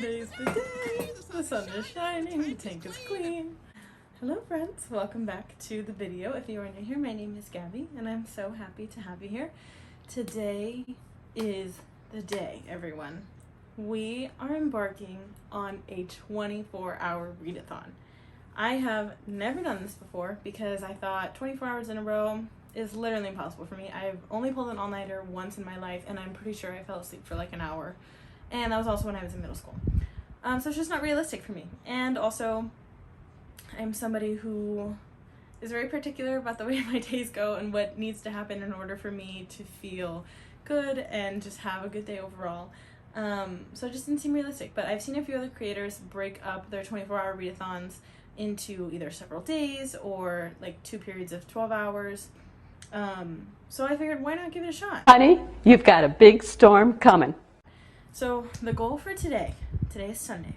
Today's the day. The sun is shining, the tank is clean. Hello friends, welcome back to the video. If you are new here, my name is Gabby and I'm so happy to have you here. Today is the day, everyone. We are embarking on a 24-hour read-a-thon. I have never done this before because I thought 24 hours in a row is literally impossible for me. I've only pulled an all-nighter once in my life and I'm pretty sure I fell asleep for like an hour. And that was also when I was in middle school. So it's just not realistic for me. And also, I'm somebody who is very particular about the way my days go and what needs to happen in order for me to feel good and just have a good day overall. So it just didn't seem realistic. But I've seen a few other creators break up their 24-hour readathons into either several days or like 2 periods of 12 hours. So I figured, why not give it a shot? Honey, you've got a big storm coming. So the goal for today is Sunday,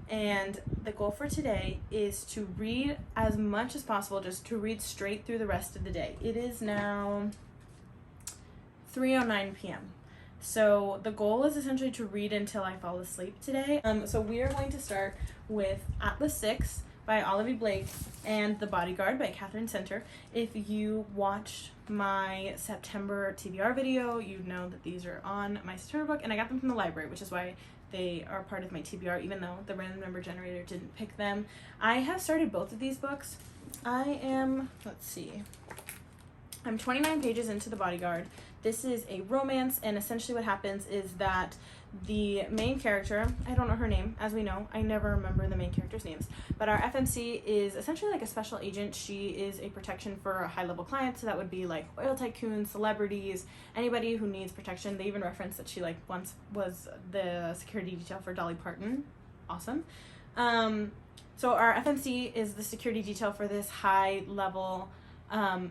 and the goal for today is to read as much as possible, just to read straight through the rest of the day. It is now 3:09 p.m. So the goal is essentially to read until I fall asleep today. So we are going to start with Atlas 6 by Olivie and The Bodyguard by Katherine. If you watched my September TBR video, you know that these are on my September book, and I got them from the library, which is why they are part of my TBR, even though the random number generator didn't pick them. I have started both of these books. I'm 29 pages into The Bodyguard. This is a romance, and essentially what happens is that the main character, I don't know her name, as we know, I never remember the main character's names, but our FMC is essentially like a special agent. She is a protection for high-level clients, so that would be like oil tycoons, celebrities, anybody who needs protection. They even reference that she like once was the security detail for Dolly Parton. Awesome. So our FMC is the security detail for this high-level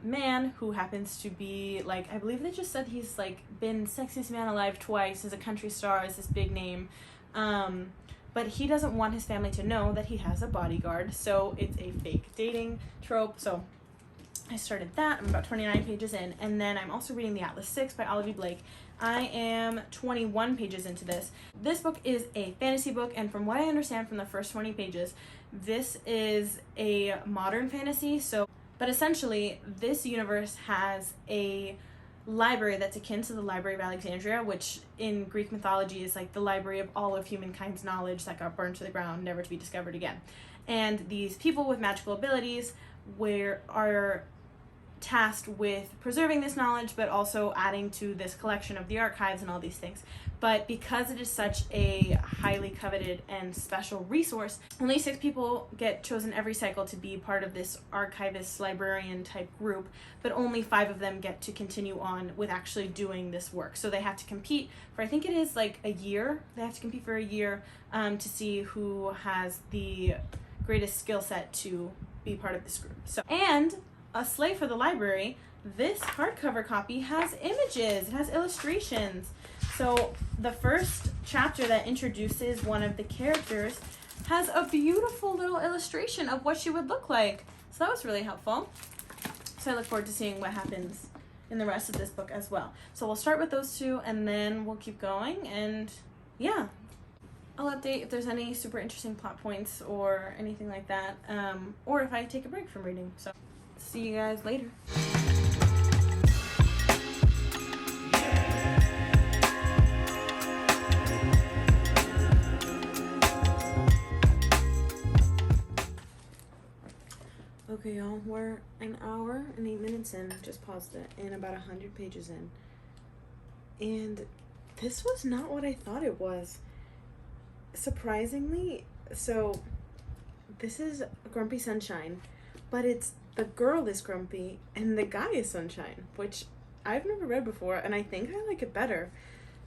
man who happens to be like, I believe they just said he's like been sexiest man alive twice, as a country star, as this big name, but he doesn't want his family to know that he has a bodyguard, so it's a fake dating trope. So I started that. I'm about 29 pages in, and then I'm also reading the Atlas 6 by Olivie. I am 21 pages into this. This book is a fantasy book, and from what I understand from the first 20 pages, this is a modern fantasy. But essentially, this universe has a library that's akin to the Library of Alexandria, which in Greek mythology is like the library of all of humankind's knowledge that got burned to the ground, never to be discovered again. And these people with magical abilities are tasked with preserving this knowledge, but also adding to this collection of the archives and all these things. But because it is such a highly coveted and special resource, only 6 people get chosen every cycle to be part of this archivist librarian type group, but only 5 of them get to continue on with actually doing this work. So they have to compete for, I think it is like a year, they have to compete for a year to see who has the greatest skill set to be part of this group. So, and a slay for the library, this hardcover copy has images, it has illustrations. So the first chapter that introduces one of the characters has a beautiful little illustration of what she would look like. So that was really helpful. So I look forward to seeing what happens in the rest of this book as well. So we'll start with those 2 and then we'll keep going, and yeah. I'll update if there's any super interesting plot points or anything like that, or if I take a break from reading. So see you guys later. Okay, y'all, we're an hour and 8 minutes in, just paused it, and about 100 pages in. And this was not what I thought it was. Surprisingly, so this is Grumpy Sunshine, but it's the girl is grumpy and the guy is Sunshine, which I've never read before, and I think I like it better.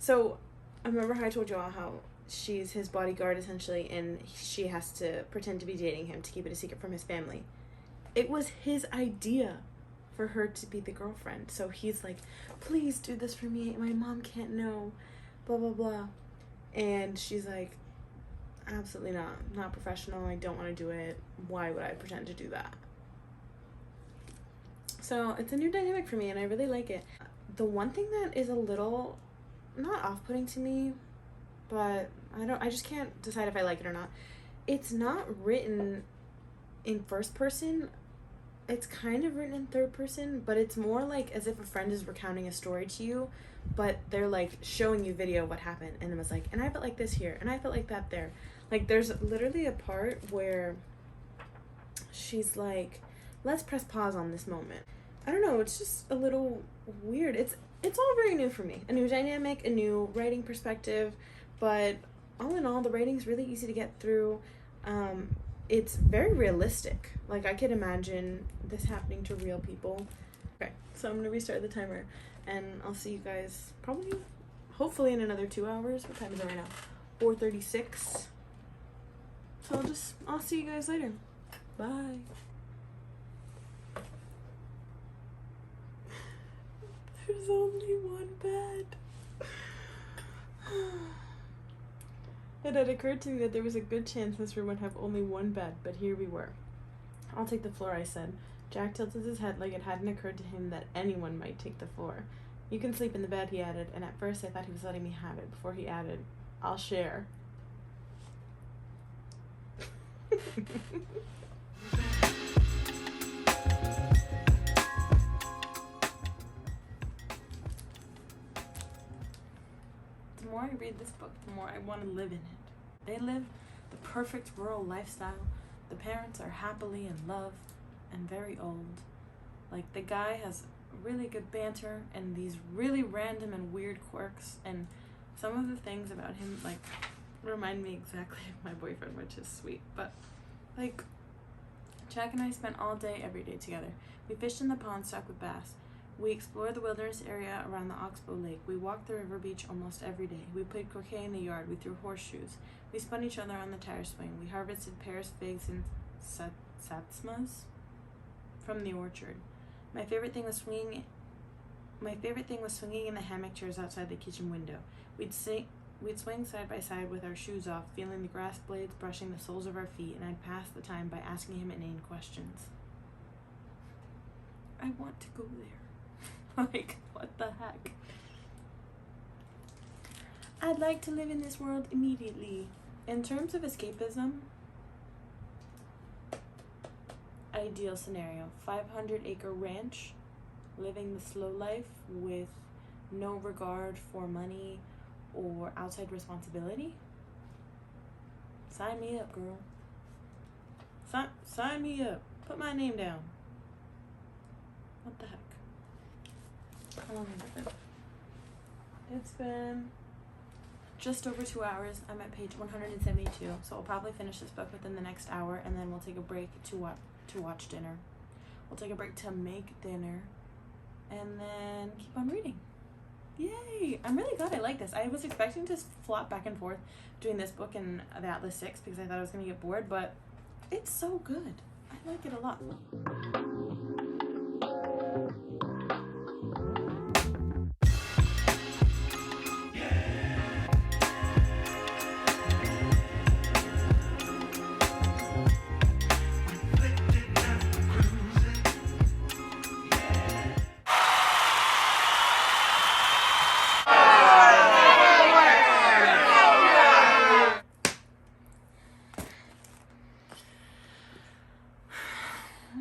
So I remember how I told you all how she's his bodyguard essentially, and she has to pretend to be dating him to keep it a secret from his family. It was his idea for her to be the girlfriend. So he's like, please do this for me. My mom can't know, blah, blah, blah. And she's like, absolutely not. Not professional. I don't want to do it. Why would I pretend to do that? So it's a new dynamic for me and I really like it. The one thing that is a little, not off-putting to me, but I just can't decide if I like it or not. It's not written in first person. It's kind of written in third person, but it's more like as if a friend is recounting a story to you, but they're like showing you video of what happened, and it was like, and I felt like this here, and I felt like that there. Like there's literally a part where she's like, let's press pause on this moment. I don't know, it's just a little weird. It's all very new for me. A new dynamic, a new writing perspective, but all in all, the writing's really easy to get through. It's very realistic. Like, I could imagine this happening to real people. Okay, so I'm gonna restart the timer, and I'll see you guys probably, hopefully in another 2 hours. What time is it right now? 4:36. So I'll see you guys later. Bye. There's only one bed. It had occurred to me that there was a good chance this room would have only one bed, but here we were. I'll take the floor, I said. Jack tilted his head like it hadn't occurred to him that anyone might take the floor. You can sleep in the bed, he added, and at first I thought he was letting me have it, before he added, I'll share. The more I read this book, the more I want to live in it. They live the perfect rural lifestyle. The parents are happily in love and very old. Like, the guy has really good banter and these really random and weird quirks, and some of the things about him, like, remind me exactly of my boyfriend, which is sweet. But, like, Jack and I spent all day, every day together. We fished in the pond stocked with bass. We explored the wilderness area around the Oxbow Lake. We walked the river beach almost every day. We played croquet in the yard. We threw horseshoes. We spun each other on the tire swing. We harvested pears, figs, and satsmas from the orchard. My favorite thing was swinging in the hammock chairs outside the kitchen window. We'd swing side by side with our shoes off, feeling the grass blades brushing the soles of our feet, and I'd pass the time by asking him inane questions. I want to go there. Like, what the heck? I'd like to live in this world immediately. In terms of escapism, ideal scenario, 500-acre ranch, living the slow life with no regard for money or outside responsibility. Sign me up, girl. Sign me up. Put my name down. What the heck? How long has it been? It's been just over 2 hours. I'm at page 172, so I'll probably finish this book within the next hour, and then we'll take a break to watch dinner. We'll take a break to make dinner, and then keep on reading. Yay! I'm really glad I like this. I was expecting to flop back and forth doing this book and the Atlas 6 because I thought I was going to get bored, but it's so good. I like it a lot.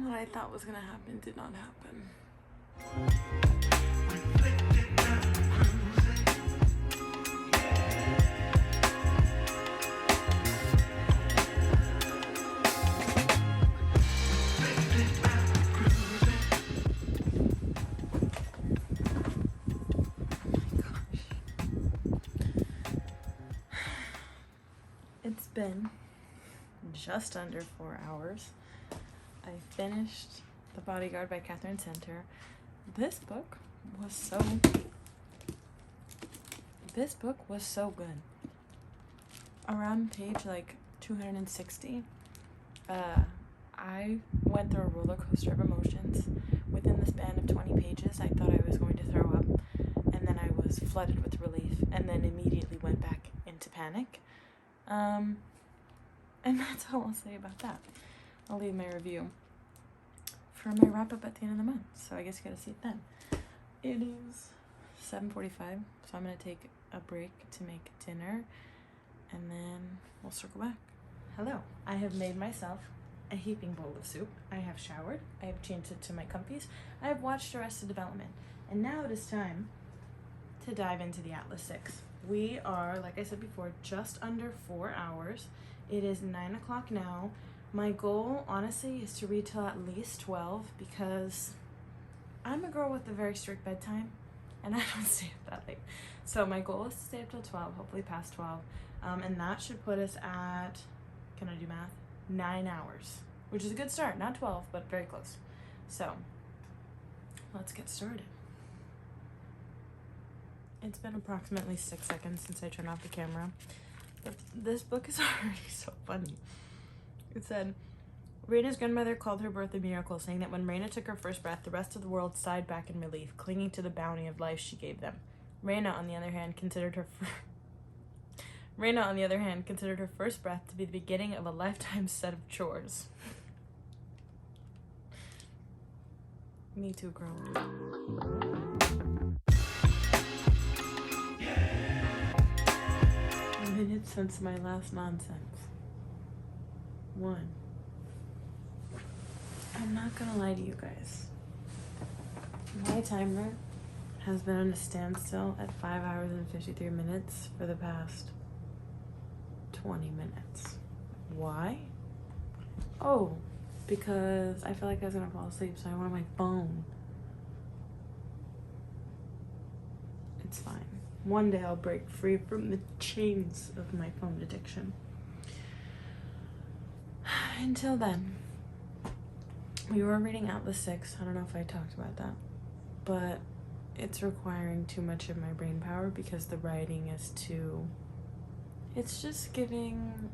What I thought was gonna happen did not happen. It's been just under 4 hours. I finished The Bodyguard by Katherine. This book was so good. Around page like 260, I went through a roller coaster of emotions. Within the span of 20 pages, I thought I was going to throw up, and then I was flooded with relief, and then immediately went back into panic. And that's all I'll say about that. I'll leave my review for my wrap up at the end of the month, so I guess you gotta see it then. It is 7:45, so I'm gonna take a break to make dinner, and then we'll circle back. Hello, I have made myself a heaping bowl of soup. I have showered, I have changed it to my comfies, I have watched Arrested Development, and now it is time to dive into the Atlas 6. We are, like I said before, just under 4 hours. It is 9 o'clock now. My goal, honestly, is to read till at least 12 because I'm a girl with a very strict bedtime and I don't stay up that late. So my goal is to stay up till 12, hopefully past 12. And that should put us at, can I do math? 9 hours, which is a good start. Not 12, but very close. So let's get started. It's been approximately 6 seconds since I turned off the camera, but this book is already so funny. It said, Raina's grandmother called her birth a miracle, saying that when Raina took her first breath, the rest of the world sighed back in relief, clinging to the bounty of life she gave them. Raina, on the other hand, considered her first breath to be the beginning of a lifetime set of chores. Me too, girl. Minutes since my last nonsense. 1. I'm not gonna lie to you guys. My timer has been on a standstill at 5 hours and 53 minutes for the past 20 minutes. Why? Oh, because I feel like I was gonna fall asleep, so I went on my phone. It's fine. One day I'll break free from the chains of my phone addiction. Until then, we were reading Atlas 6. I don't know if I talked about that, but it's requiring too much of my brain power because the writing is too, it's just giving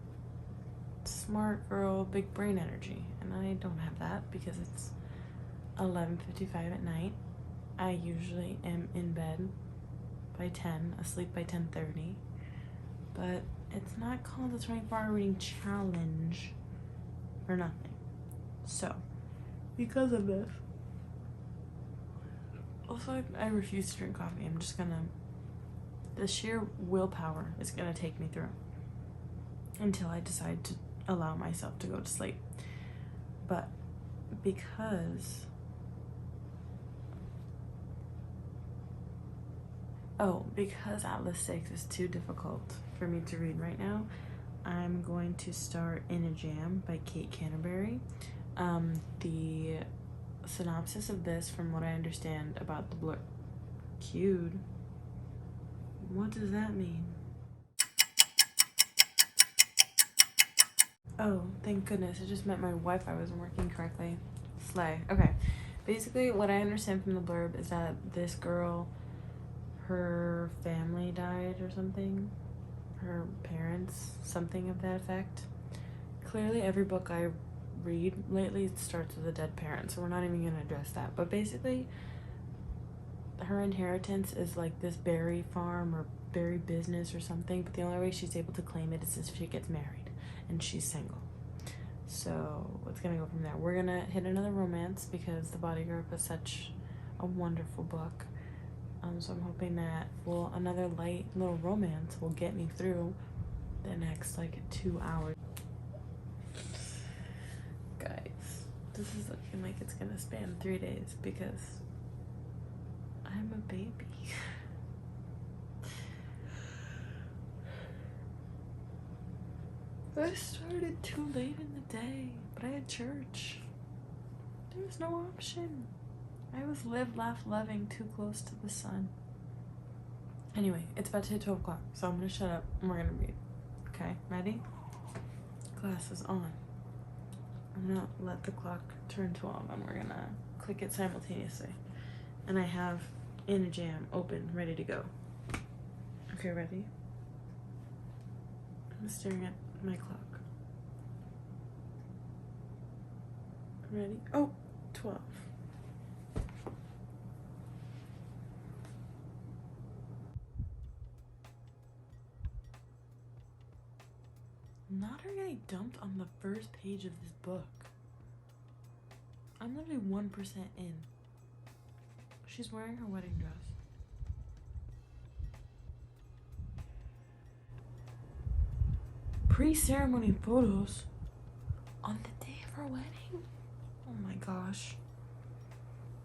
smart girl big brain energy, and I don't have that because it's 11:55 at night. I usually am in bed by 10, asleep by 10:30, but it's not called the 24-hour reading challenge for nothing. So, because of this, also I refuse to drink coffee. I'm just gonna, the sheer willpower is gonna take me through until I decide to allow myself to go to sleep. But because Atlas 6 is too difficult for me to read right now, I'm going to start In a Jam by Kate Canterberry. The synopsis of this, from what I understand about the book, cued. What does that mean? Oh, thank goodness. It just meant my Wi-Fi wasn't working correctly. Slay. Okay. Basically, what I understand from the blurb is that this girl, her family died or something. Her parents, something of that effect. Clearly, every book I read lately starts with a dead parent, so we're not even going to address that. But basically, her inheritance is like this berry farm or berry business or something, but the only way she's able to claim it is if she gets married, and she's single. So it's going to go from there. We're going to hit another romance because The Bodyguard was such a wonderful book. So I'm hoping that, well, another light little romance will get me through the next, 2 hours. Guys, this is looking like it's gonna span 3 days because I'm a baby. I started too late in the day, but I had church. There was no option. I was live, laugh, loving too close to the sun. Anyway, it's about to hit 12 o'clock, so I'm gonna shut up and we're gonna read. Okay, ready? Class is on. I'm gonna let the clock turn 12 and we're gonna click it simultaneously. And I have In a Jam open, ready to go. Okay, ready? I'm staring at my clock. Ready? Oh, 12. Not her getting dumped on the first page of this book. I'm literally 1% in. She's wearing her wedding dress. Pre-ceremony photos on the day of her wedding? Oh my gosh.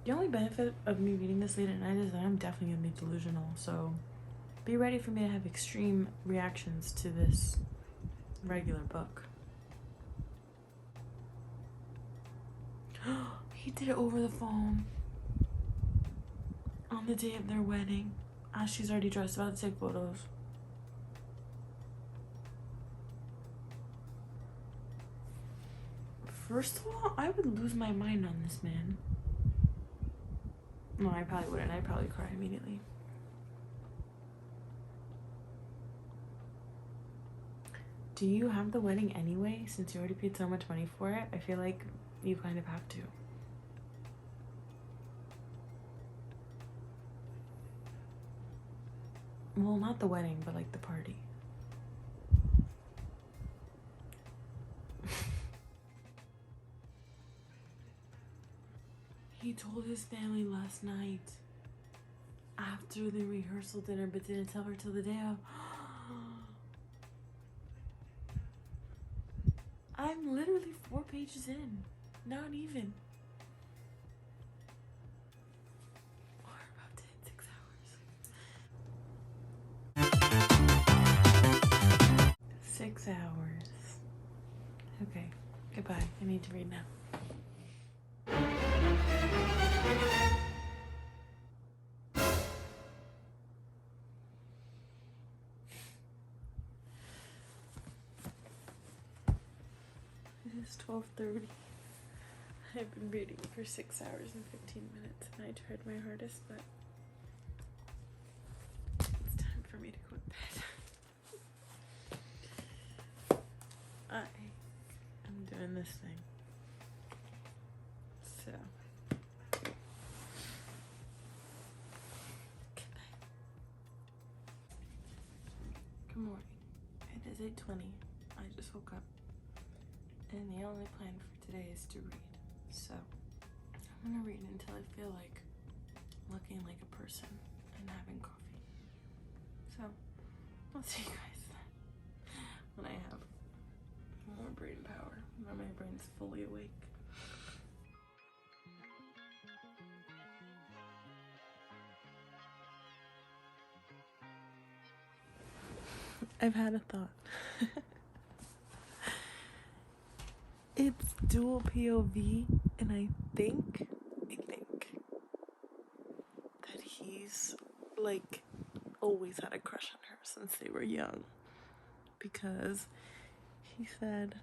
The only benefit of me reading this late at night is that I'm definitely gonna be delusional, so be ready for me to have extreme reactions to this regular book. He did it over the phone on the day of their wedding, as she's already dressed, about to take photos. First of all, I would lose my mind on this man. No, I probably wouldn't. I'd probably cry immediately. Do you have the wedding anyway, since you already paid so much money for it? I feel like you kind of have to. Well, not the wedding, but like the party. He told his family last night after the rehearsal dinner, but didn't tell her till the day of. I'm literally 4 pages in. Not even. We're about to hit 6 hours. 6 hours. Okay, goodbye. I need to read now. It is 12:30. I've been reading for 6 hours and 15 minutes, and I tried my hardest, but it's time for me to go to bed. I'm doing this thing. So, good night. Good morning. It is 8:20. I just woke up. And the only plan for today is to read. So I'm gonna read until I feel like looking like a person and having coffee. So I'll see you guys then when I have more brain power, when my brain's fully awake. I've had a thought. It's dual POV, and I think that he's like always had a crush on her since they were young, because he said,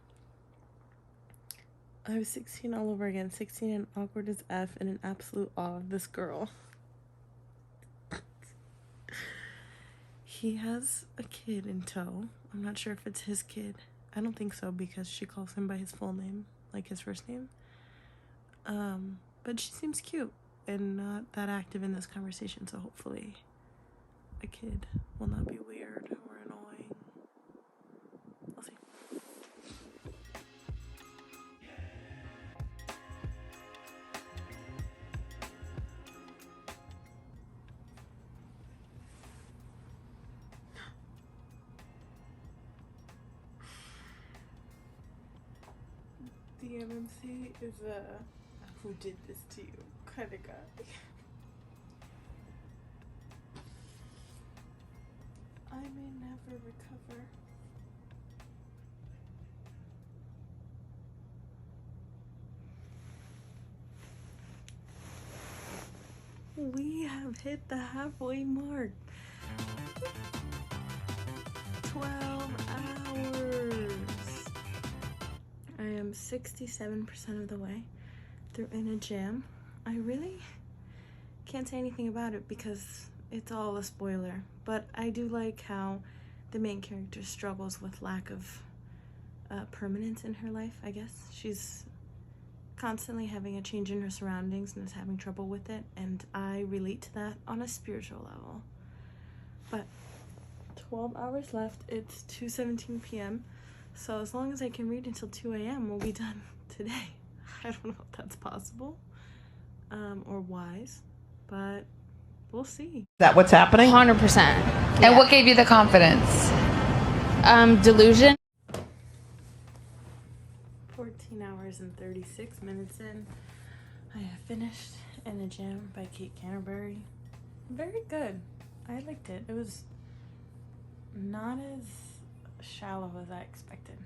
I was 16 all over again, 16 and awkward as F and in absolute awe of this girl. He has a kid in tow. I'm not sure if it's his kid. I don't think so, because she calls him by his full name, like his first name. But she seems cute and not that active in this conversation, so hopefully a kid will not be weird or annoying. We'll see. The MMC is a who did this to you kind of guy. I may never recover. We have hit the halfway mark. 12 hours. I am 67% of the way through In a Jam. I really can't say anything about it because it's all a spoiler, but I do like how the main character struggles with lack of permanence in her life, I guess. She's constantly having a change in her surroundings and is having trouble with it, and I relate to that on a spiritual level. But 12 hours left. It's 2:17 p.m. So as long as I can read until 2 a.m., we'll be done today. I don't know if that's possible or wise, but we'll see. Is that what's happening? 100%. And what gave you the confidence? Delusion. hours and 36 minutes in. I have finished In a Gym by Kate Canterberry. Very good. I liked it. It was not as shallow as I expected.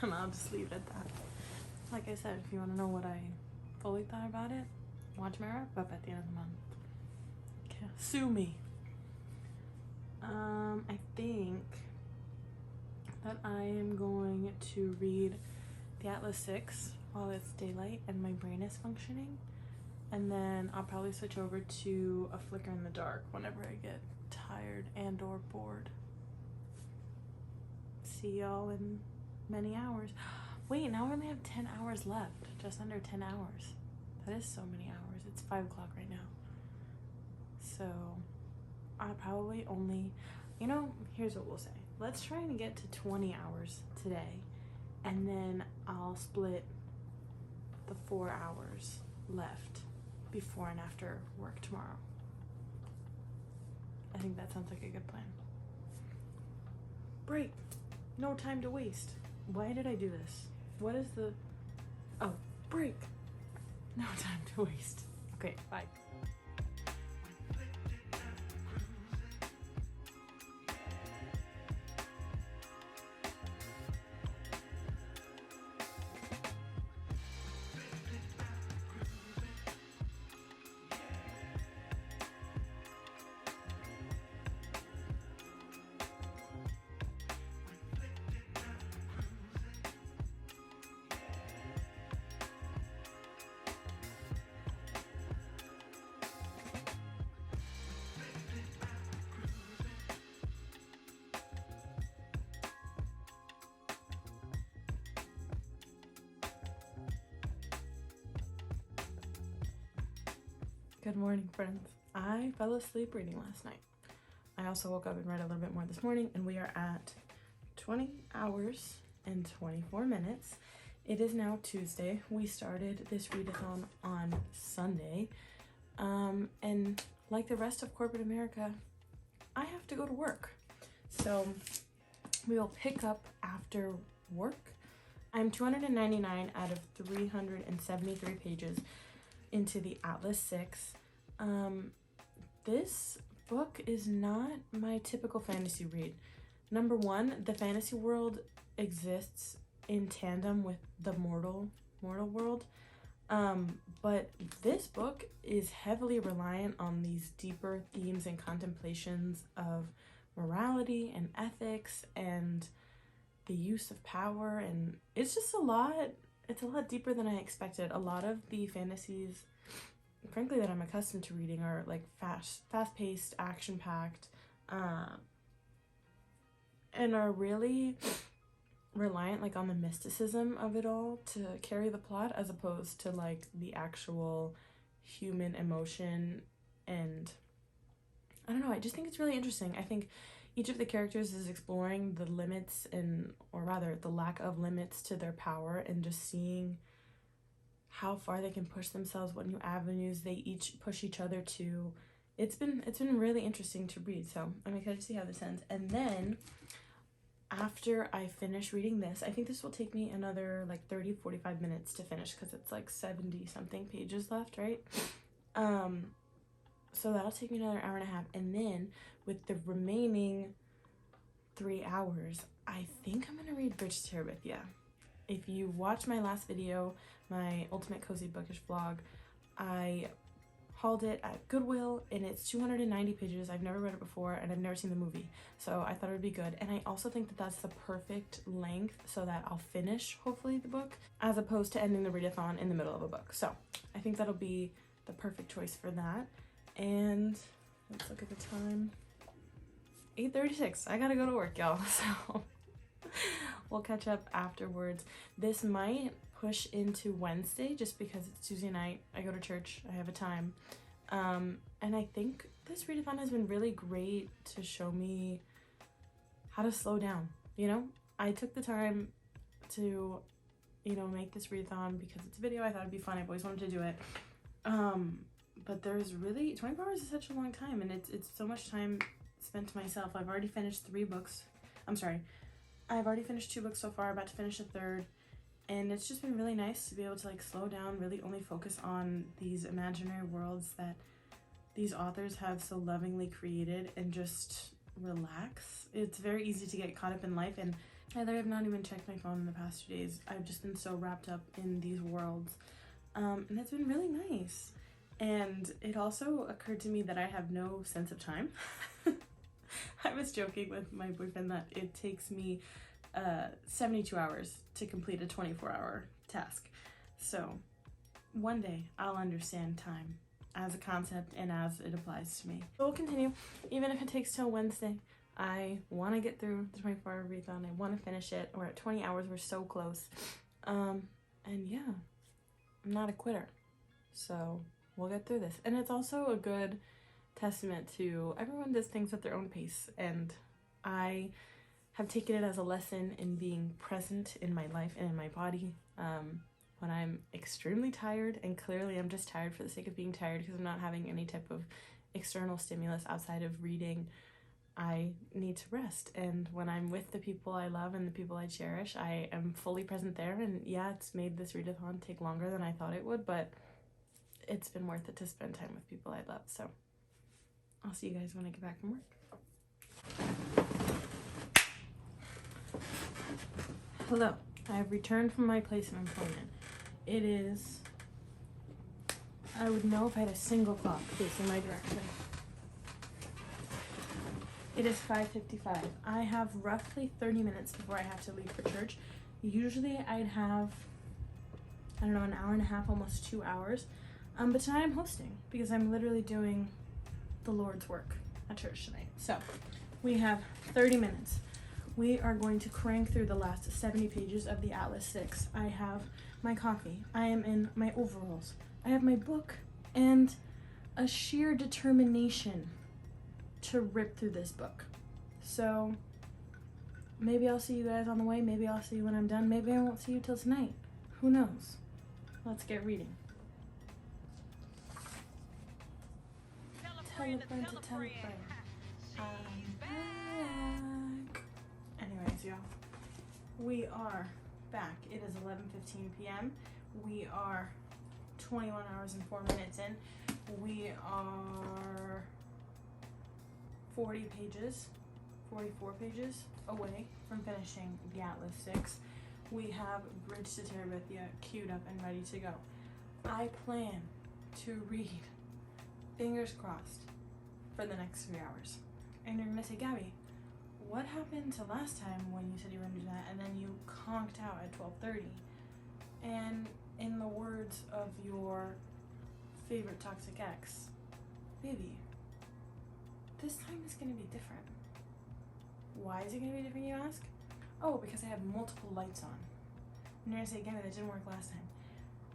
And I'll just leave it at that. Like I said, if you want to know what I fully thought about it, watch my wrap up at the end of the month. Okay, sue me. I think that I am going to read the Atlas 6 while it's daylight and my brain is functioning. And then I'll probably switch over to A Flicker in the Dark whenever I get tired and or bored. See y'all in many hours. Wait, now I only have 10 hours left. Just under 10 hours. That is so many hours. It's 5 o'clock right now. So I probably only, you know, here's what we'll say. Let's try and get to 20 hours today. And then I'll split the 4 hours left before and after work tomorrow. I think that sounds like a good plan. Break. No time to waste. Why did I do this? What is the... Oh, break. No time to waste. Okay, bye. Good morning, friends. I fell asleep reading last night. I also woke up and read a little bit more this morning, and we are at 20 hours and 24 minutes. It is now Tuesday. We started this readathon on Sunday. And like the rest of corporate America, I have to go to work. So we will pick up after work. I'm 299 out of 373 pages into the Atlas 6. This book is not my typical fantasy read. Number one, the fantasy world exists in tandem with the mortal world. But this book is heavily reliant on these deeper themes and contemplations of morality and ethics and the use of power, and it's just a lot deeper than I expected. A lot of the fantasies, frankly, that I'm accustomed to reading are like fast-paced, action-packed, and are really reliant like on the mysticism of it all to carry the plot, as opposed to like the actual human emotion. And I don't know, I just think it's really interesting. I think each of the characters is exploring the limits or rather the lack of limits to their power, and just seeing how far they can push themselves, what new avenues they each push each other to. It's been really interesting to read, so I'm excited to see how this ends. And then after I finish reading this, I think this will take me another like 30-45 minutes to finish, because it's like 70 something pages left, right? So that'll take me another hour and a half, and then with the remaining 3 hours, I think I'm gonna read Bridge to Terabithia. If you watch my last video, my Ultimate Cozy Bookish vlog, I hauled it at Goodwill, and it's 290 pages. I've never read it before, and I've never seen the movie, so I thought it would be good. And I also think that that's the perfect length so that I'll finish, hopefully, the book, as opposed to ending the readathon in the middle of a book. So I think that'll be the perfect choice for that. And let's look at the time. 8:36. I gotta go to work, y'all, so we'll catch up afterwards. This might push into Wednesday just because it's Tuesday night. I go to church. I have a time. And I think this readathon has been really great to show me how to slow down. You know, I took the time to, you know, make this readathon because it's a video. I thought it'd be fun. I've always wanted to do it. But there's really 24 hours is such a long time, and it's so much time spent to myself. I've already finished 3 books. I'm sorry. I've already finished 2 books so far, about to finish a third. And it's just been really nice to be able to like slow down, really only focus on these imaginary worlds that these authors have so lovingly created, and just relax. It's very easy to get caught up in life, and I have not even checked my phone in the past 2 days. I've just been so wrapped up in these worlds, and it's been really nice. And it also occurred to me that I have no sense of time. I was joking with my boyfriend that it takes me 72 hours to complete a 24-hour task. So one day I'll understand time as a concept and as it applies to me. So we'll continue, even if it takes till Wednesday. I want to get through the 24-hour read-a-thon. I want to finish it. We're at 20 hours. We're so close. And yeah, I'm not a quitter. So we'll get through this. And it's also a good testament to everyone does things at their own pace. And I have taken it as a lesson in being present in my life and in my body. When I'm extremely tired, and clearly I'm just tired for the sake of being tired because I'm not having any type of external stimulus outside of reading, I need to rest. And when I'm with the people I love and the people I cherish, I am fully present there. And yeah, it's made this read-a-thon take longer than I thought it would, but it's been worth it to spend time with people I love. So I'll see you guys when I get back from work. Hello, I have returned from my place of employment. It is, I would know if I had a single clock facing my direction. It is 5:55. I have roughly 30 minutes before I have to leave for church. Usually I'd have, I don't know, an hour and a half, almost 2 hours. But tonight I'm hosting because I'm literally doing the Lord's work at church tonight. So we have 30 minutes. We are going to crank through the last 70 pages of the Atlas 6. I have my coffee. I am in my overalls. I have my book and a sheer determination to rip through this book. So maybe I'll see you guys on the way. Maybe I'll see you when I'm done. Maybe I won't see you till tonight. Who knows? Let's get reading. Telephone to telephone. I'm back. Anyways, y'all, we are back. It is 11:15 p.m. We are 21 hours and 4 minutes in. We are 44 pages away from finishing the Atlas 6. We have Bridge to Terabithia queued up and ready to go. I plan to read, fingers crossed, for the next 3 hours. And you're gonna say, Gabby, what happened to last time when you said you were gonna do that and then you conked out at 12:30? And in the words of your favorite toxic ex, baby, this time is gonna be different. Why is it gonna be different, you ask? Oh, because I have multiple lights on. And you're gonna say, Gabby, that didn't work last time.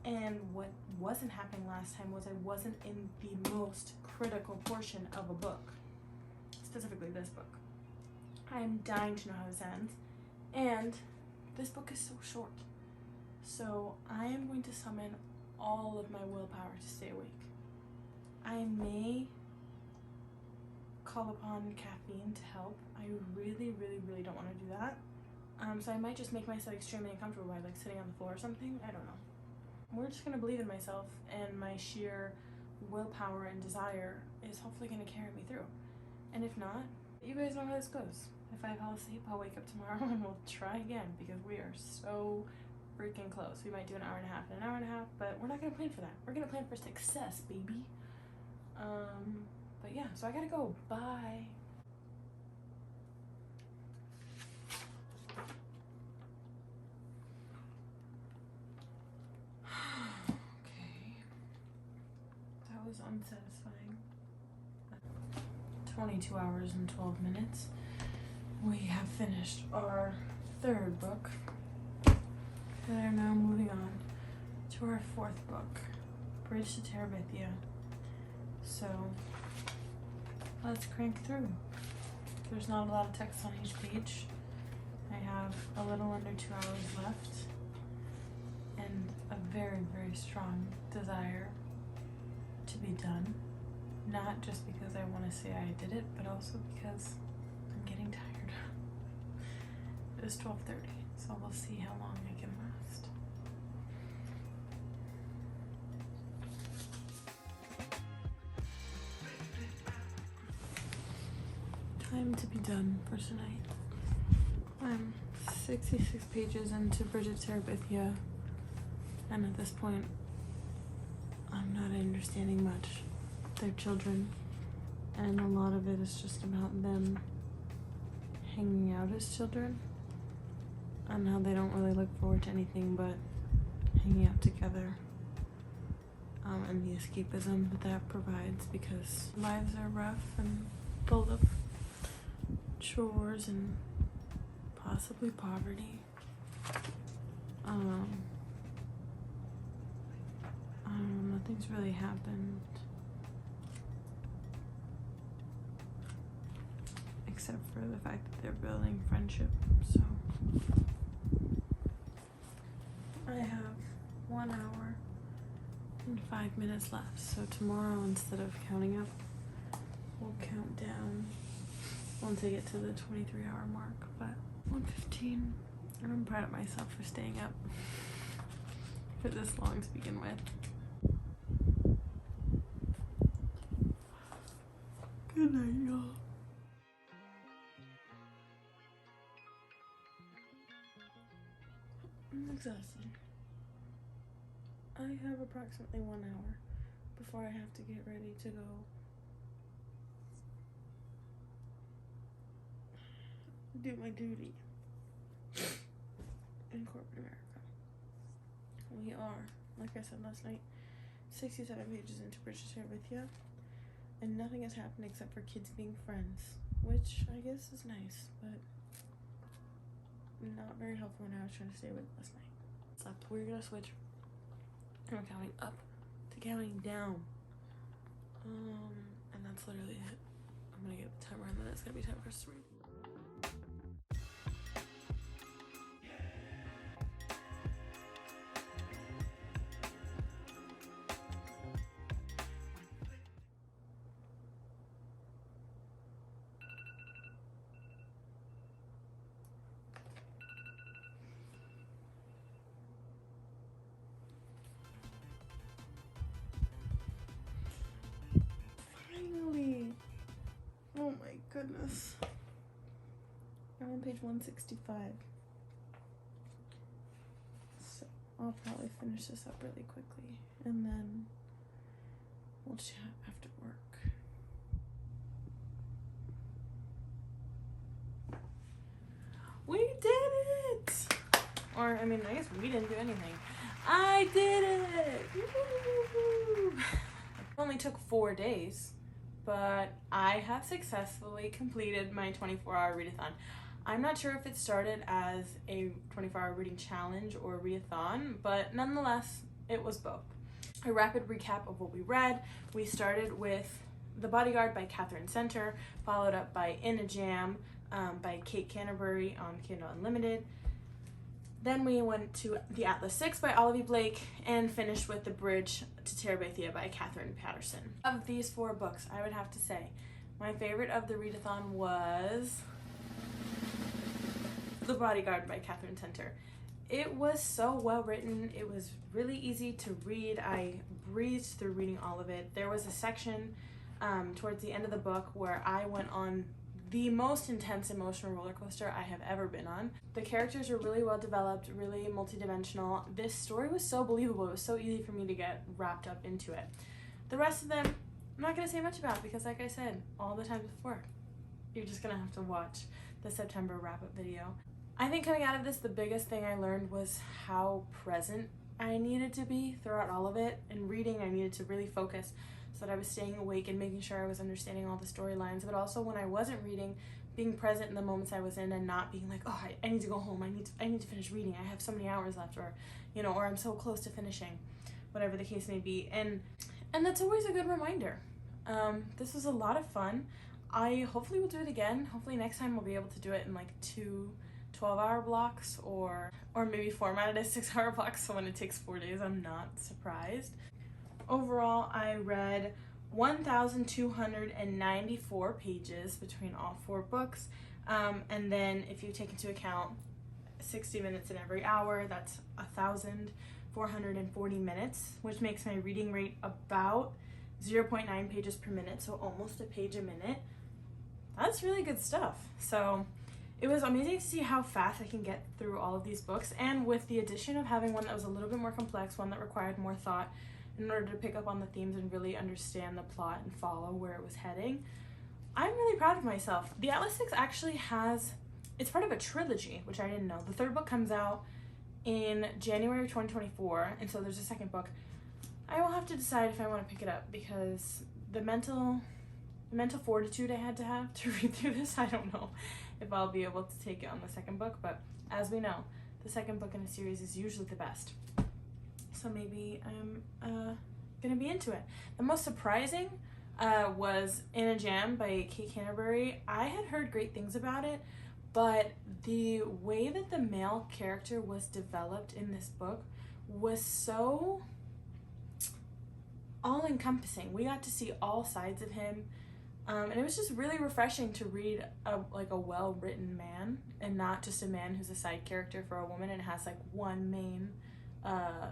And what wasn't happening last time was I wasn't in the most critical portion of a book, specifically this book. I'm dying to know how this ends, and this book is so short. So I am going to summon all of my willpower to stay awake. I may call upon caffeine to help. I really don't want to do that. So I might just make myself extremely uncomfortable by like sitting on the floor or something. I don't know. We're just gonna believe in myself, and my sheer willpower and desire is hopefully gonna carry me through. And if not, you guys know how this goes. If I fall asleep, I'll wake up tomorrow and we'll try again, because we are so freaking close. We might do an hour and a half, but we're not gonna plan for that. We're gonna plan for success, baby. But yeah, so I gotta go. Bye. Okay. That was unsatisfying. 22 hours and 12 minutes. We have finished our third book. We are now moving on to our fourth book, Bridge to Terabithia. So let's crank through. There's not a lot of text on each page. I have a little under 2 hours left and a very strong desire to be done. Not just because I want to say I did it, but also because I'm getting tired. It is 12:30, so we'll see how long I can last. time to be done for tonight. I'm 66 pages into Terabithia, and at this point, I'm not understanding much. They're children, and a lot of it is just about them hanging out as children, and how they don't really look forward to anything but hanging out together, and the escapism that provides, because lives are rough and full of chores and possibly poverty. Nothing's really happened except for the fact that they're building friendship. So I have 1 hour and 5 minutes left. So tomorrow, instead of counting up, we'll count down once I get to the 23-hour mark. But 1:15, and I'm proud of myself for staying up for this long to begin with. Good night, y'all. I'm exhausted. I have approximately 1 hour before I have to get ready to go do my duty in corporate America. We are, like I said last night, 67 pages into Terabithia, and nothing has happened except for kids being friends, which I guess is nice, but not very helpful when I was trying to stay awake last night. Slept. We're gonna switch from counting up to counting down, and that's literally it. I'm gonna get the timer, and then it's gonna be time for us to read. Finally! Oh my goodness. I'm on page 165. So I'll probably finish this up really quickly, and then we'll chat after work. We did it! Or, I mean, I guess we didn't do anything. I did it! Woo! It only took 4 days, but I have successfully completed my 24-hour read-a-thon. I'm not sure if it started as a 24-hour reading challenge or read-a-thon, but nonetheless, it was both. A rapid recap of what we read. We started with The Bodyguard by Katherine, followed up by In a Jam by Kate Canterberry on Kindle Unlimited. Then we went to The Atlas 6 by Olivie and finished with The Bridge to Terabithia by Katherine Patterson. Of these 4 books, I would have to say my favorite of the read-a-thon was The Bodyguard by Katherine. It was so well written. It was really easy to read. I breezed through reading all of it. There was a section towards the end of the book where I went on the most intense emotional roller coaster I have ever been on. The characters were really well developed, really multidimensional. This story was so believable. It was so easy for me to get wrapped up into it. The rest of them, I'm not going to say much about because, like I said, all the times before, you're just going to have to watch the September wrap-up video. I think coming out of this, the biggest thing I learned was how present I needed to be throughout all of it. In reading, I needed to really focus so that I was staying awake and making sure I was understanding all the storylines, but also when I wasn't reading, being present in the moments I was in and not being like, oh, I need to go home, I need to finish reading, I have so many hours left, or, you know, or I'm so close to finishing, whatever the case may be. And that's always a good reminder. This was a lot of fun. I hopefully will do it again. Hopefully next time we'll be able to do it in like 2 12-hour blocks, or maybe format it as 6-hour blocks, so when it takes 4 days, I'm not surprised. Overall, I read 1,294 pages between all 4 books, and then if you take into account 60 minutes in every hour, that's 1,440 minutes, which makes my reading rate about 0.9 pages per minute, so almost a page a minute. that's really good stuff. So it was amazing to see how fast I can get through all of these books, and with the addition of having one that was a little bit more complex, one that required more thought in order to pick up on the themes and really understand the plot and follow where it was heading, I'm really proud of myself. The Atlas 6 actually it's part of a trilogy, which I didn't know. The third book comes out in January of 2024, and so there's a second book. I will have to decide if I want to pick it up, because the mental fortitude I had to have to read through this, I don't know if I'll be able to take it on the second book, but as we know, the second book in a series is usually the best. So maybe I'm gonna be into it. The most surprising was In a Jam by Kate Canterberry. I had heard great things about it, but the way that the male character was developed in this book was so all-encompassing. We got to see all sides of him, and it was just really refreshing to read a well-written man, and not just a man who's a side character for a woman and has like one main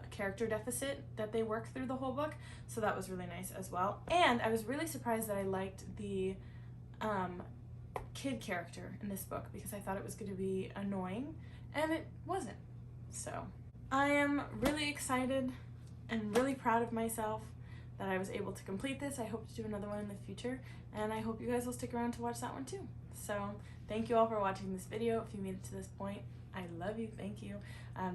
character deficit that they work through the whole book. So that was really nice as well. And I was really surprised that I liked the kid character in this book, because I thought it was going to be annoying, and it wasn't. So I am really excited and really proud of myself that I was able to complete this. I hope to do another one in the future, and I hope you guys will stick around to watch that one too. So thank you all for watching this video. If you made it to this point, I love you. Thank you.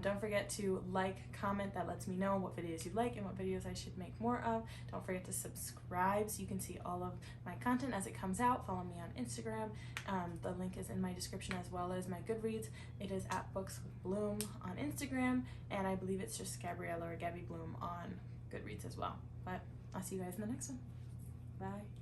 Don't forget to like, comment. That lets me know what videos you like and what videos I should make more of. Don't forget to subscribe so you can see all of my content as it comes out. Follow me on Instagram. The link is in my description, as well as my Goodreads. It is at Books with Bloom on Instagram, and I believe it's just Gabriella or Gabby Bloom on Goodreads as well. But I'll see you guys in the next one. Bye.